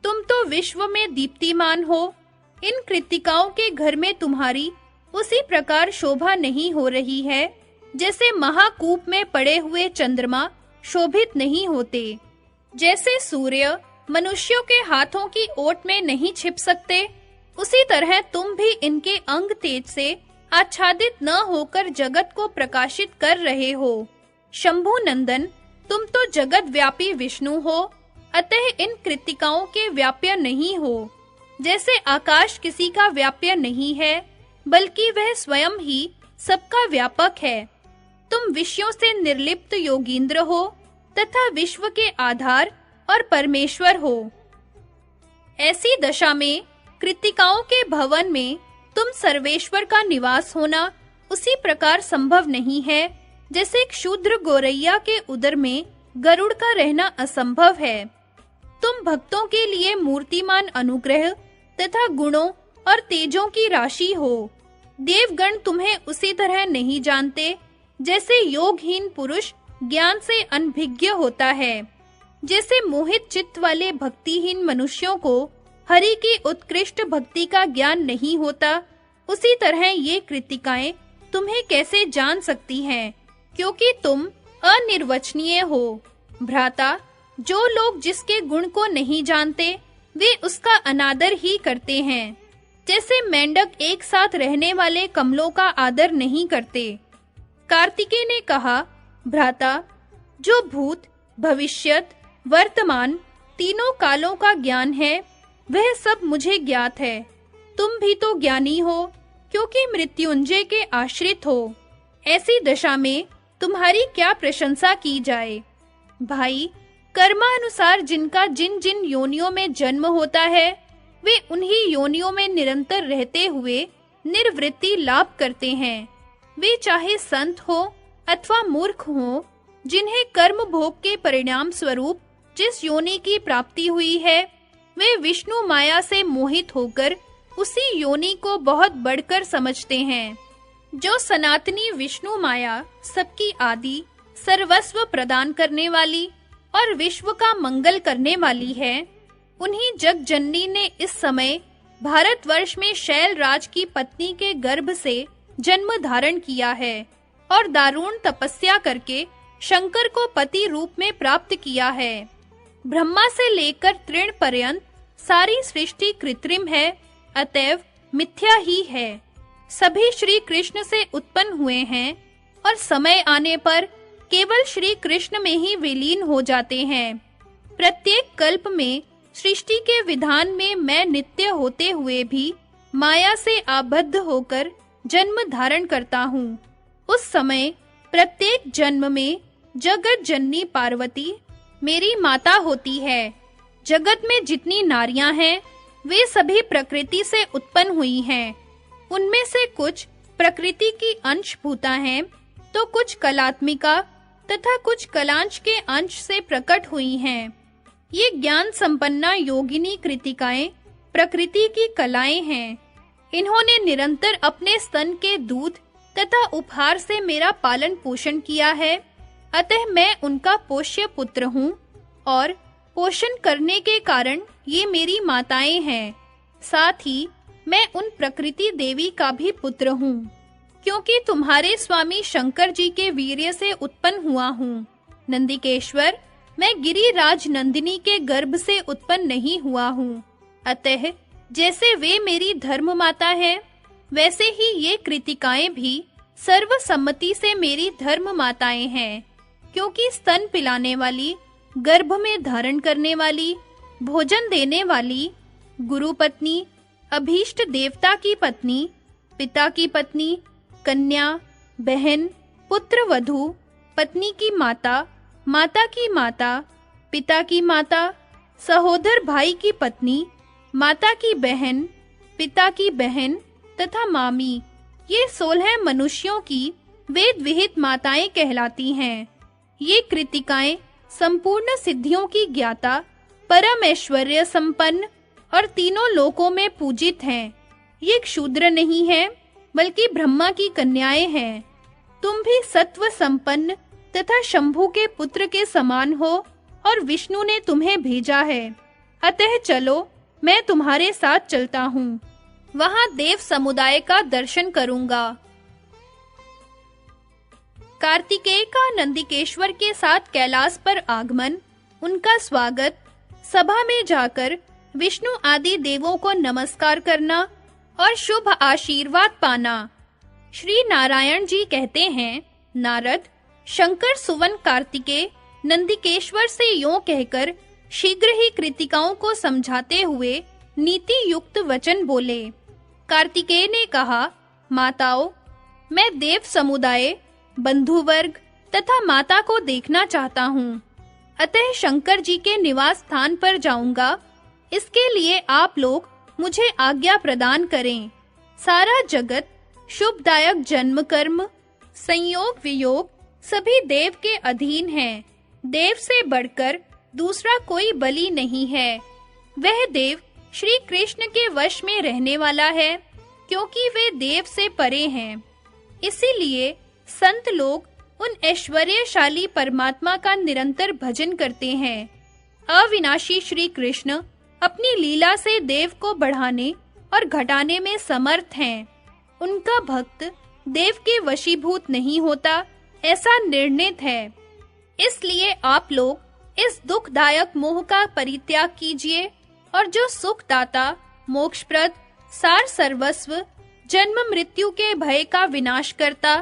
तुम तो विश्व में दीप्तिमान हो। इन कृत्तिकाओं के घर में तुम्हारी उसी प्रकार शोभा नहीं हो रही है जैसे महाकूप में पड़े हुए चंद्रमा शोभित नहीं होते। जैसे सूर्य मनुष्यों के हाथों की ओट में नहीं छिप सकते, उसी तरह तुम भी इनके अंग तेज से आच्छादित न होकर जगत को प्रकाशित कर रहे हो। शंभु नंदन, तुम तो जगत व्यापी विष्णु हो, अतः इन कृत्तिकाओं के व्याप्य नहीं हो। जैसे आकाश किसी का व्याप्य नहीं है, बल्कि वह स्वयं ही सबका व्यापक है। तुम विषयों से निर्लिप्त योगींद्र हो तथा विश्व के आधार और परमेश्वर हो। ऐसी दशा में कृत्तिकाओं के भवन में तुम सर्वेश्वर का निवास होना उसी प्रकार संभव नहीं है जैसे एक शूद्र गोरैया के उदर में गरुड़ का रहना असंभव है। तुम भक्तों के लिए मूर्तिमान अनुग्रह तथा गुणों और तेजों की राशि हो। देवगण तुम्हें उसी तरह नहीं जानते जैसे योगहीन पुरुष ज्ञान से अनभिज्ञ होता है। जैसे मोहित चित्त वाले भक्तिहीन मनुष्यों को हरि की उत्कृष्ट भक्ति का ज्ञान नहीं होता, उसी तरह ये कृत्तिकाएं तुम्हें कैसे जान सकती हैं, क्योंकि तुम अनिर्वचनीय हो। भ्राता, जो लोग जिसके गुण को नहीं जानते, वे उसका अनादर ही करते हैं। जैसे मेंढक एक साथ रहने वाले कमलों का आदर नहीं करते। कार्तिकेय ने कहा, भ्राता, जो भूत, भविष्यत, वर्तमान तीनों कालों का ज्ञान है, वह सब मुझे ज्ञात है। तुम भी तो ज्ञानी हो, क्योंकि मृत्युंजय के आश्रित हो। ऐसी दशा में तुम्हारी क्या प्रशंसा की जाए। भाई, कर्मानुसार जिनका जिन जिन योनियों में जन्म होता है, वे उन्हीं योनियों में निरंतर रहते हुए निर्वृत्ति लाभ करते हैं। वे चाहे संत हो अथवा मूर्ख हो, जिन्हें कर्म भोग के परिणाम स्वरूप जिस योनि की प्राप्ति हुई है, वे विष्णु माया से मोहित होकर उसी योनि को बहुत बढ़कर समझते हैं। जो सनातनी विष्णु माया सबकी आदि सर्वस्व प्रदान करने वाली और विश्व का मंगल करने वाली है, उन्हीं जगजननी ने इस समय भारतवर्ष में शैलराज की पत्नी के गर्भ से जन्म धारण किया है और दारुण तपस्या करके शंकर को पति रूप में प्राप्त किया है। ब्रह्मा से लेकर तृण पर्यंत सारी सृष्टि कृत्रिम है, अतएव मिथ्या ही है। सभी श्री कृष्ण से उत्पन्न हुए हैं और समय आने पर केवल श्री कृष्ण में ही विलीन हो जाते हैं। प्रत्येक कल्प में सृष्टि के विधान में मैं नित्य होते हुए भी माया से आबद्ध होकर जन्म धारण करता हूँ। उस समय प्रत्येक जन्म में जगत जननी पार्वती मेरी माता होती है। जगत में जितनी नारियां हैं, वे सभी प्रकृति से उत्पन्न हुई हैं। उनमें से कुछ प्रकृति की अंशभूता हैं, तो कुछ कलात्मिका तथा कुछ कलांश के अंश से प्रकट हुई हैं। ये ज्ञान संपन्ना योगिनी कृतिकाएं प्रकृति की कलाएं हैं। इन्होंने निरंतर अपने स्तन के दूध तथा उपहार से मेरा पालन पोषण किया है, अतः मैं उनका पोष्य पुत्र हूँ और पोषण करने के कारण ये मेरी माताएं हैं। साथ ही मैं उन प्रकृति देवी का भी पुत्र हूँ, क्योंकि तुम्हारे स्वामी शंकर जी के वीर्य से उत्पन्न हुआ हूँ। नंदिकेश्वर, मैं गिरिराज नंदिनी के गर्भ से उत्पन्न नहीं हुआ हूँ। अतः जैसे वे मेरी धर्म माता है, वैसे ही ये कृतिकाएं भी सर्वसम्मति से मेरी धर्म माताएं हैं, क्योंकि स्तन पिलाने वाली, गर्भ में धारण करने वाली, भोजन देने वाली, गुरु पत्नी, अभीष्ट देवता की पत्नी, पिता की पत्नी, कन्या, बहन, पुत्र वधू, पत्नी की माता, माता की माता, पिता की माता, सहोदर भाई की पत्नी, माता की बहन, पिता की बहन तथा मामी, ये 16 मनुष्यों की वेद विहित माताएं कहलाती हैं। ये कृतिकाएं संपूर्ण सिद्धियों की ज्ञाता, परम ऐश्वर्य संपन्न और तीनों लोकों में पूजित हैं। ये क्षूद्र नहीं है, बल्कि ब्रह्मा की कन्याएं हैं। तुम भी सत्व संपन्न तथा शंभु के पुत्र के समान हो और विष्णु ने तुम्हें भेजा है। अतः चलो, मैं तुम्हारे साथ चलता हूँ। वहां देव समुदाय का दर्शन करूंगा। कार्तिकेय का नंदिकेश्वर के साथ कैलाश पर आगमन, उनका स्वागत, सभा में जाकर विष्णु आदि देवों को नमस्कार करना और शुभ आशीर्वाद पाना। श्री नारायण जी कहते हैं, नारद, शंकर सुवन कार्तिकेय नंदिकेश्वर से यूं कहकर शीघ्र ही कृतिकाओं को समझाते हुए नीति युक्त वचन बोले। कार्तिकेय ने कहा, माताओं, मैं देव समुदाय, बंधु वर्ग तथा माता को देखना चाहता हूँ। अतः शंकर जी के निवास स्थान पर जाऊंगा। इसके लिए आप लोग मुझे आज्ञा प्रदान करें। सारा जगत शुभदायक जन्म कर्म, संयोग वियोग सभी देव के अधीन है। देव से बढ़कर दूसरा कोई बलि नहीं है। वह देव श्री कृष्ण के वश में रहने वाला है, क्योंकि वे देव से परे हैं। इसीलिए संत लोग उन ऐश्वर्यशाली परमात्मा का निरंतर भजन करते हैं। अविनाशी श्री कृष्ण अपनी लीला से देव को बढ़ाने और घटाने में समर्थ हैं। उनका भक्त देव के वशीभूत नहीं होता, ऐसा निर्णित है। इसलिए आप लोग इस दुखदायक मोह का परित्याग कीजिए और जो सुखदाता, मोक्षप्रद, सार सर्वस्व, जन्म मृत्यु के भय का विनाश करता,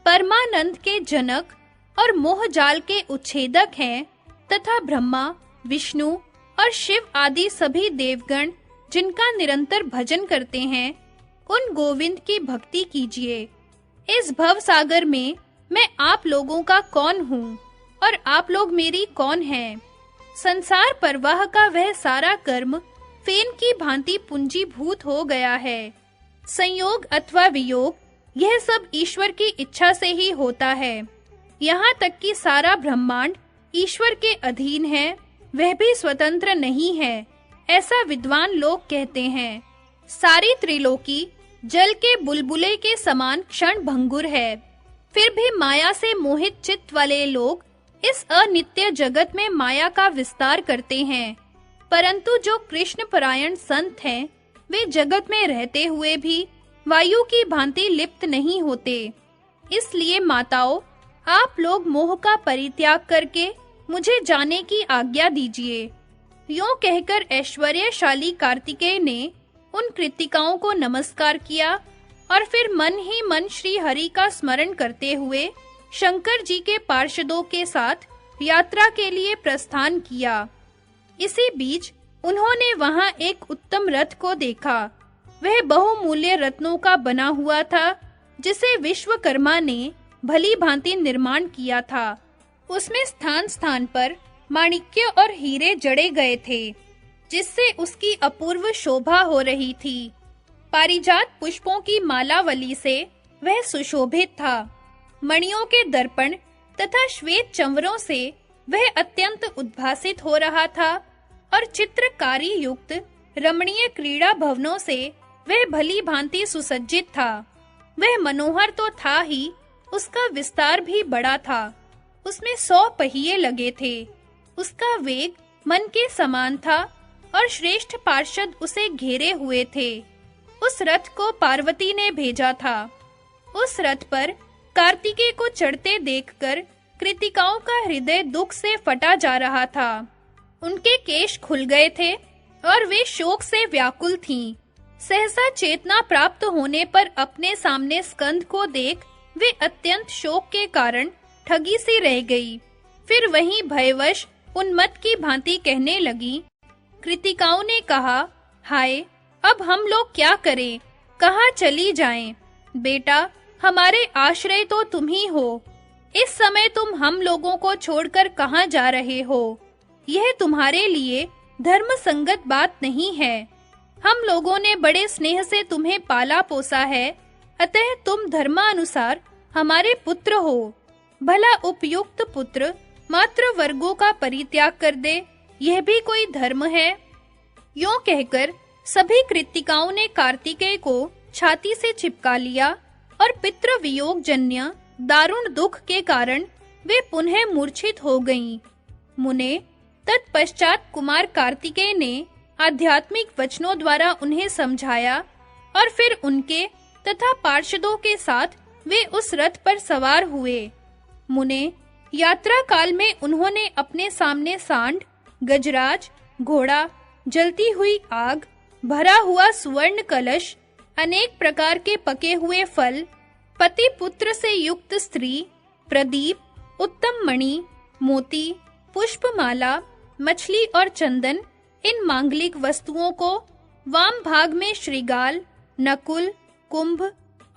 परमानंद के जनक और मोह जाल के उच्छेदक हैं, तथा ब्रह्मा, विष्णु और शिव आदि सभी देवगण जिनका निरंतर भजन करते हैं, उन गोविंद की भक्ति कीजिए। इस भव सागर में मैं आप लोगों का कौन हूँ और आप लोग मेरी कौन हैं? संसार परवाह का वह सारा कर्म फेन की भांति पूंजीभूत हो गया है। संयोग अथवा वियोग यह सब ईश्वर की इच्छा से ही होता है। यहाँ तक कि सारा ब्रह्मांड ईश्वर के अधीन है, वह भी स्वतंत्र नहीं है, ऐसा विद्वान लोग कहते हैं। सारी त्रिलोकी जल के बुलबुले के समान क्षण भंगुर है। फिर भी माया से मोहित चित्त वाले लोग इस अनित्य जगत में माया का विस्तार करते हैं, परंतु जो कृष्ण परायण संत हैं, वे जगत में रहते हुए भी वायु की भांति लिप्त नहीं होते। इसलिए माताओं, आप लोग मोह का परित्याग करके मुझे जाने की आज्ञा दीजिए। यूं कहकर ऐश्वर्यशाली कार्तिकेय ने उन कृतिकाओं को नमस्कार किया और फिर मन ही मन श्री हरि का स्मरण करते हुए शंकर जी के पार्षदों के साथ यात्रा के लिए प्रस्थान किया। इसी बीच उन्होंने वहां एक उत्तम रथ को देखा। वह बहुमूल्य रत्नों का बना हुआ था, जिसे विश्वकर्मा ने भली भांति निर्माण किया था। उसमें स्थान-स्थान पर माणिक्य और हीरे जड़े गए थे, जिससे उसकी अपूर्व शोभा हो रही थी। पारिजात पुष्पों की मालावली से वह सुशोभित था। मणियों के दर्पण तथा श्वेत चंवरों से वह अत्यंत उद्भासित हो रहा था और चित्रकारी युक्त रमणीय क्रीड़ा भवनों से वह भली भांति सुसज्जित था। वह मनोहर तो था ही, उसका विस्तार भी बड़ा था। उसमें 100 पहिए लगे थे। उसका वेग मन के समान था और श्रेष्ठ पार्षद उसे घेरे हुए थे। उस रथ को पार्वती ने भेजा था। उस रथ पर कार्तिकेय को चढ़ते देखकर कृतिकाओं का हृदय दुख से फटा जा रहा था। उनके केश खुल गए थे और वे शोक से व्याकुल थीं। सहसा चेतना प्राप्त होने पर अपने सामने स्कंद को देख वे अत्यंत शोक के कारण ठगी सी रह गई। फिर वहीं भयवश उन्मत्त की भांति कहने लगी। कृतिकाओं ने कहा, हाय, अब हम लोग क्या करें? कहाँ चली जाएं? बेटा, हमारे आश्रय तो तुम ही हो। इस समय तुम हम लोगों को छोड़कर कहाँ जा रहे हो? यह तुम्हारे लिए धर्म संगत बात नहीं है। हम लोगों ने बड़े स्नेह से तुम्हें पाला पोसा है, अतः तुम धर्मानुसार हमारे पुत्र हो। भला उपयुक्त पुत्र मात्र वर्गों का परित्याग कर दे, यह भी कोई धर्म है? यूं कहकर सभी कृतिकाओं ने कार्तिकेय को छाती से चिपका लिया और पितृ वियोग जन्य दारुण दुख के कारण वे पुनः मूर्छित हो गईं। मुने, तत्पश्चात कुमार कार्तिकेय ने आध्यात्मिक वचनों द्वारा उन्हें समझाया और फिर उनके तथा पार्षदों के साथ वे उस रथ पर सवार हुए। मुने, यात्रा काल में उन्होंने अपने सामने सांड, गजराज, घोड़ा, जलती हुई आग, भरा हुआ सुवर्ण कलश, अनेक प्रकार के पके हुए फल, पति पुत्र से युक्त स्त्री, प्रदीप, उत्तम मणि, मोती, पुष्पमाला, मछली और चंदन, इन मांगलिक वस्तुओं को वाम भाग में श्रीगाल, नकुल, कुंभ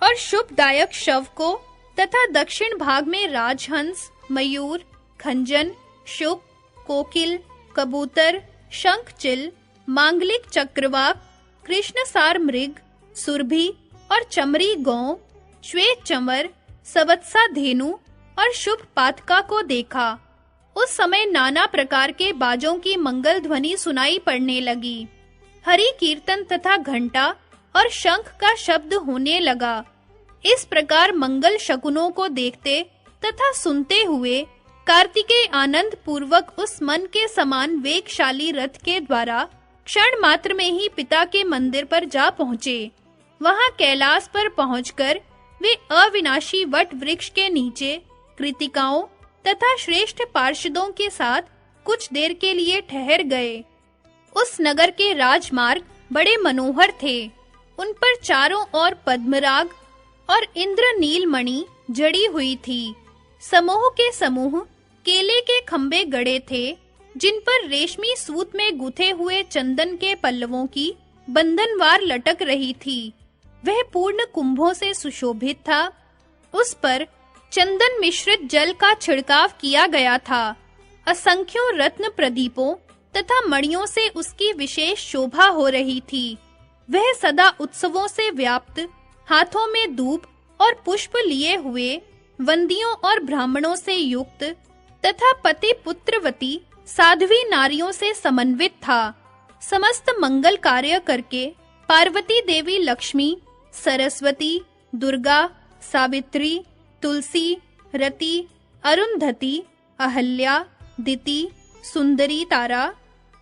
और शुभदायक शव को तथा दक्षिण भाग में राजहंस, मयूर, खंजन, शुक, कोकिल, कबूतर, शंखचिल, मांगलिक चक्रवाक, कृष्णसार मृग, सुरभि और चमरी गौ, श्वेत चंवर, सवत्सा धेनु और शुभ पातका को देखा। उस समय नाना प्रकार के बाजों की मंगल ध्वनि सुनाई पड़ने लगी। हरि कीर्तन तथा घंटा और शंख का शब्द होने लगा। इस प्रकार मंगल शकुनों को देखते तथा सुनते हुए कार्तिकेय आनंद पूर्वक उस मन के समान वेगशाली रथ के द्वारा क्षण मात्र में ही पिता के मंदिर पर जा पहुँचे। वहां कैलाश पर पहुंचकर वे अविनाशी वट वृक्ष के नीचे कृतिकाओं तथा श्रेष्ठ पार्षदों के साथ कुछ देर के लिए ठहर गए। उस नगर के राजमार्ग बड़े मनोहर थे। उन पर चारों ओर पद्मराग और इंद्रनील मणि जड़ी हुई थी। समूह के समूह केले के खंबे गड़े थे, जिन पर रेशमी सूत में गुथे हुए चंदन के पल्लवों की बंधनवार लटक रही थी। वह पूर्ण कुंभों से सुशोभित था। उस पर चंदन मिश्रित जल का छिड़काव किया गया था। असंख्यों रत्न प्रदीपों तथा मणियों से उसकी विशेष शोभा हो रही थी। वह सदा उत्सवों से व्याप्त, हाथों में धूप और पुष्प लिए हुए, वंदियों और ब्राह्मणों से युक्त तथा पति पुत्रवती साध्वी नारियों से समन्वित था। समस्त मंगल कार्य करके पार्वती देवी लक्ष्मी, सरस्वती, दुर्गा, सावित्री, तुलसी, रति, अरुंधति, अहल्या, दिति, सुंदरी तारा,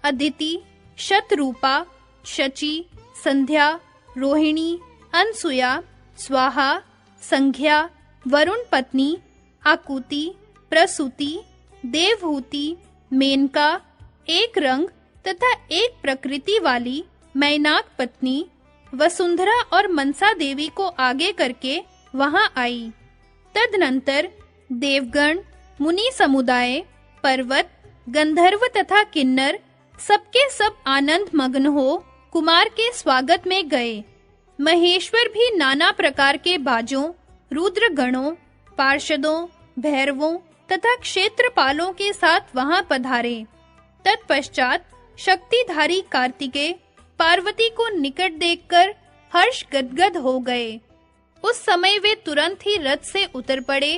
अदिति, शतरूपा, शची, संध्या, रोहिणी, अनसुया, स्वाहा, संध्या, वरुण पत्नी, आकुति, प्रसूति, देवहूति, मेनका, एक रंग तथा एक प्रकृति वाली मैनाक पत्नी, वसुंधरा और मनसा देवी को आगे करके वहां आई। तदनंतर देवगण, मुनि समुदाय, पर्वत, गंधर्व तथा किन्नर सबके सब आनंद मग्न हो कुमार के स्वागत में गए। महेश्वर भी नाना प्रकार के बाजों, रुद्र गणों, पार्षदों, भैरवों तथा क्षेत्रपालों के साथ वहां पधारे। तत्पश्चात शक्तिधारी कार्तिकेय पार्वती को निकट देखकर हर्ष गदगद हो गए। उस समय वे तुरंत ही रथ से उतर पड़े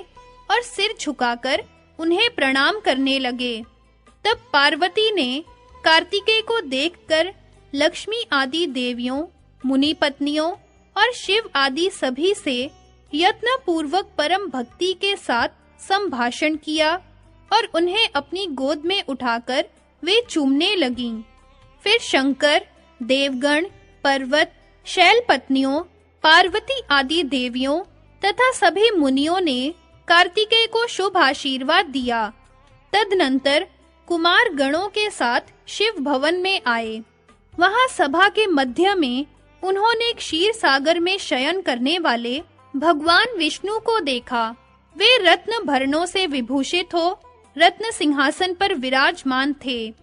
और सिर झुकाकर उन्हें प्रणाम करने लगे। तब पार्वती ने कार्तिकेय को देखकर लक्ष्मी आदि देवियों, मुनि पत्नियों और शिव आदि सभी से यत्न पूर्वक परम भक्ति के साथ संभाषण किया और उन्हें अपनी गोद में उठाकर वे चूमने लगीं। फिर शंकर, देवगण, पर्वत, शैल पत्नियों, पार्वती आदि देवियों तथा सभी मुनियों ने कार्तिकेय को शुभ आशीर्वाद दिया। तदनंतर कुमार गणों के साथ शिव भवन में आए। वहां सभा के मध्य में उन्होंने क्षीर सागर में शयन करने वाले भगवान विष्णु को देखा। वे रत्न भरणों से विभूषित हो रत्न सिंहासन पर विराजमान थे।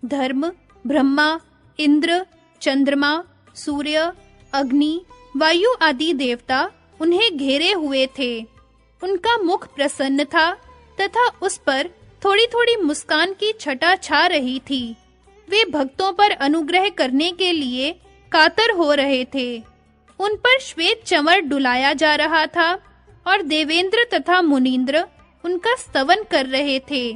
धर्म, ब्रह्मा, इंद्र, चंद्रमा, सूर्य, अग्नि, वायु आदि देवता उन्हें घेरे हुए थे। उनका मुख प्रसन्न था तथा उस पर थोड़ी-थोड़ी मुस्कान की छटा छा रही थी। वे भक्तों पर अनुग्रह करने के लिए कातर हो रहे थे। उन पर श्वेत चंवर डुलाया जा रहा था और देवेंद्र तथा मुनींद्र उनका स्तवन कर रहे थे।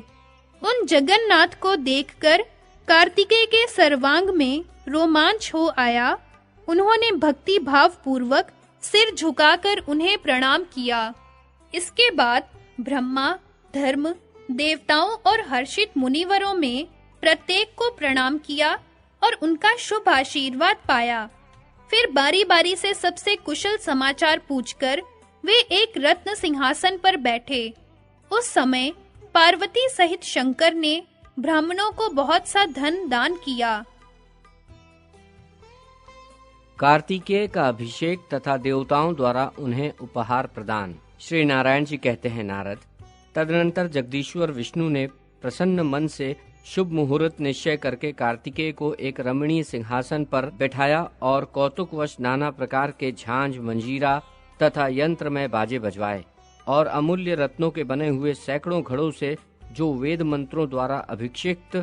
उन जगन्नाथ को देखकर कार्तिकेय के सर्वांग में रोमांच हो आया। उन्होंने भक्ति भाव पूर्वक सिर झुकाकर उन्हें प्रणाम किया। इसके बाद ब्रह्मा, धर्म, देवताओं और हर्षित मुनिवरों में प्रत्येक को प्रणाम किया और उनका शुभ आशीर्वाद पाया। फिर बारी-बारी से सबसे कुशल समाचार पूछकर वे एक रत्न सिंहासन पर बैठे। उस समय पार्वती सहित शंकर ने ब्राह्मणों को बहुत सा धन दान किया। कार्तिकेय का अभिषेक तथा देवताओं द्वारा उन्हें उपहार प्रदान। श्री नारायण जी कहते हैं, नारद, तदनंतर जगदीश्वर विष्णु ने प्रसन्न मन से शुभ मुहूर्त निश्चय करके कार्तिकेय को एक रमणीय सिंहासन पर बैठाया और कौतुकवश नाना प्रकार के झांझ, मंजीरा तथा यंत्र में बाजे बजवाए और अमूल्य रत्नों के बने हुए सैकड़ों घड़ों से जो वेद मंत्रों द्वारा अभिषिक्त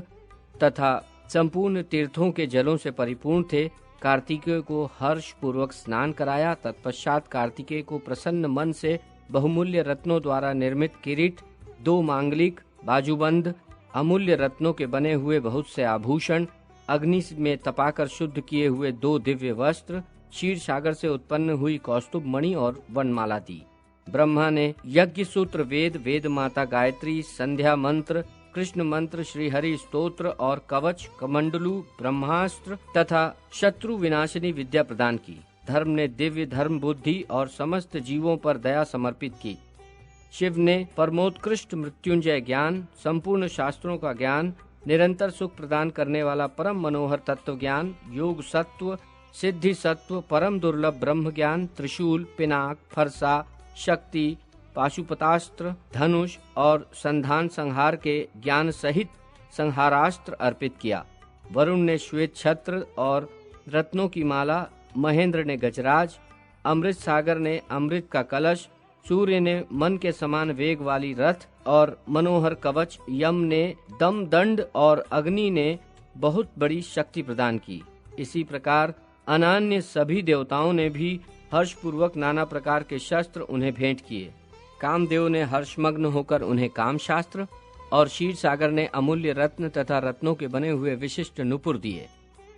तथा संपूर्ण तीर्थों के जलों से परिपूर्ण थे, कार्तिकेय को हर्ष पूर्वक स्नान कराया। तत्पश्चात कार्तिकेय को प्रसन्न मन से बहुमूल्य रत्नों द्वारा निर्मित किरीट, 2 मांगलिक, बाजूबंद, अमूल्य रत्नों के बने हुए बहुत से आभूषण, अग्नि में तपाकर शुद्ध किए हुए 2 दिव्य वस्त्र, क्षीर सागर से उत्पन्न हुई कौस्तुभ मणि और वनमाला दी। ब्रह्मा ने यज्ञ सूत्र, वेद, वेद माता गायत्री, संध्या मंत्र, कृष्ण मंत्र, श्री हरि स्तोत्र और कवच, कमंडलू, ब्रह्मास्त्र तथा शत्रु विनाशिनी विद्या प्रदान की। धर्म ने दिव्य धर्म बुद्धि और समस्त जीवों पर दया समर्पित की। शिव ने परमोत्कृष्ट मृत्युंजय ज्ञान, संपूर्ण शास्त्रों का ज्ञान, निरंतर सुख प्रदान करने वाला परम मनोहर तत्व ज्ञान, योग सत्व, सिद्धि सत्व, परम दुर्लभ ब्रह्म ज्ञान, त्रिशूल, पिनाक, फरसा, शक्ति, पाशुपतास्त्र, धनुष और संधान संहार के ज्ञान सहित संहारास्त्र अर्पित किया। वरुण ने श्वेत छत्र और रत्नों की माला, महेंद्र ने गजराज, अमृत सागर ने अमृत का कलश, सूर्य ने मन के समान वेग वाली रथ और मनोहर कवच, यम ने दम दंड और अग्नि ने बहुत बड़ी शक्ति प्रदान की। इसी प्रकार अनान्य सभी देवताओं ने भी हर्षपूर्वक नाना प्रकार के शस्त्र उन्हें भेंट किए। कामदेव ने हर्षमग्न होकर उन्हें काम शास्त्र और क्षीर सागर ने अमूल्य रत्न तथा रत्नों के बने हुए विशिष्ट नुपुर दिए।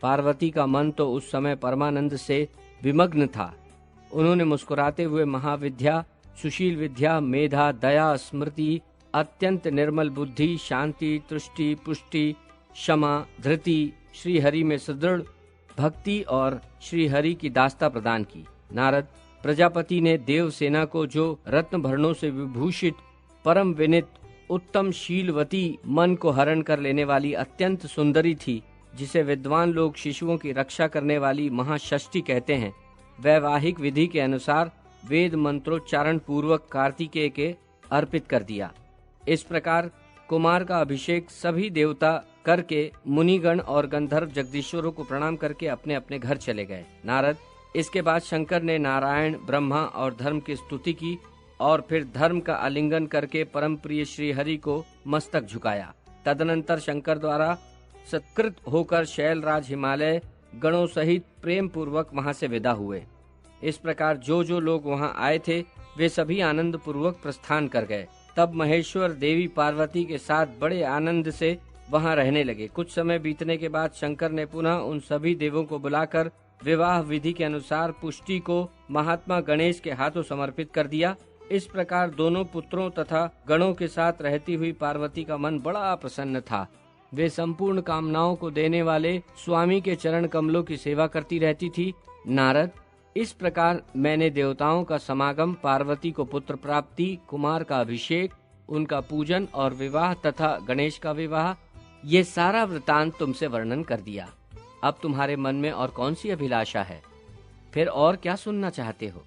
पार्वती का मन तो उस समय परमानंद से विमग्न था। उन्होंने मुस्कुराते हुए महाविद्या, सुशील विद्या, मेधा, दया, स्मृति, अत्यंत निर्मल बुद्धि, शांति, तुष्टि, पुष्टि, क्षमा, धृति, श्री हरि में सुदृढ़ भक्ति और श्री हरि की दास्ता प्रदान की। नारद, प्रजापति ने देव सेना को जो रत्न भरणों से विभूषित, परम विनित, उत्तम शीलवती, मन को हरण कर लेने वाली अत्यंत सुंदरी थी, जिसे विद्वान लोग शिशुओं की रक्षा करने वाली महाषष्ठी कहते हैं, वैवाहिक विधि के अनुसार वेद मंत्रोच्चारण पूर्वक कार्तिकेय के अर्पित कर दिया। इस प्रकार कुमार का अभिषेक सभी देवता करके मुनिगण और गंधर्व जगदीश्वरों को प्रणाम करके अपने अपने घर चले गए। नारद, इसके बाद शंकर ने नारायण, ब्रह्मा और धर्म की स्तुति की और फिर धर्म का आलिंगन करके परम प्रिय श्री हरि को मस्तक झुकाया। तदनंतर शंकर द्वारा सत्कृत होकर शैलराज हिमालय गणों सहित प्रेम पूर्वक वहां से विदा हुए। इस प्रकार जो जो लोग वहां आए थे वे सभी आनंद पूर्वक प्रस्थान कर गए। तब महेश्वर देवी पार्वती के साथ बड़े आनंद से वहां रहने लगे। कुछ समय बीतने के बाद शंकर ने पुनः उन सभी देवों को बुलाकर विवाह विधि के अनुसार पुष्टि को महात्मा गणेश के हाथों समर्पित कर दिया। इस प्रकार दोनों पुत्रों तथा गणों के साथ रहती हुई पार्वती का मन बड़ा प्रसन्न था। वे संपूर्ण कामनाओं को देने वाले स्वामी के चरण कमलों की सेवा करती रहती थी। नारद, इस प्रकार मैंने देवताओं का समागम, पार्वती को पुत्र प्राप्ति, कुमार का अभिषेक, उनका पूजन और विवाह तथा गणेश का विवाह, ये सारा वृतांत तुमसे वर्णन कर दिया। अब तुम्हारे मन में और कौन सी अभिलाषा है? फिर और क्या सुनना चाहते हो?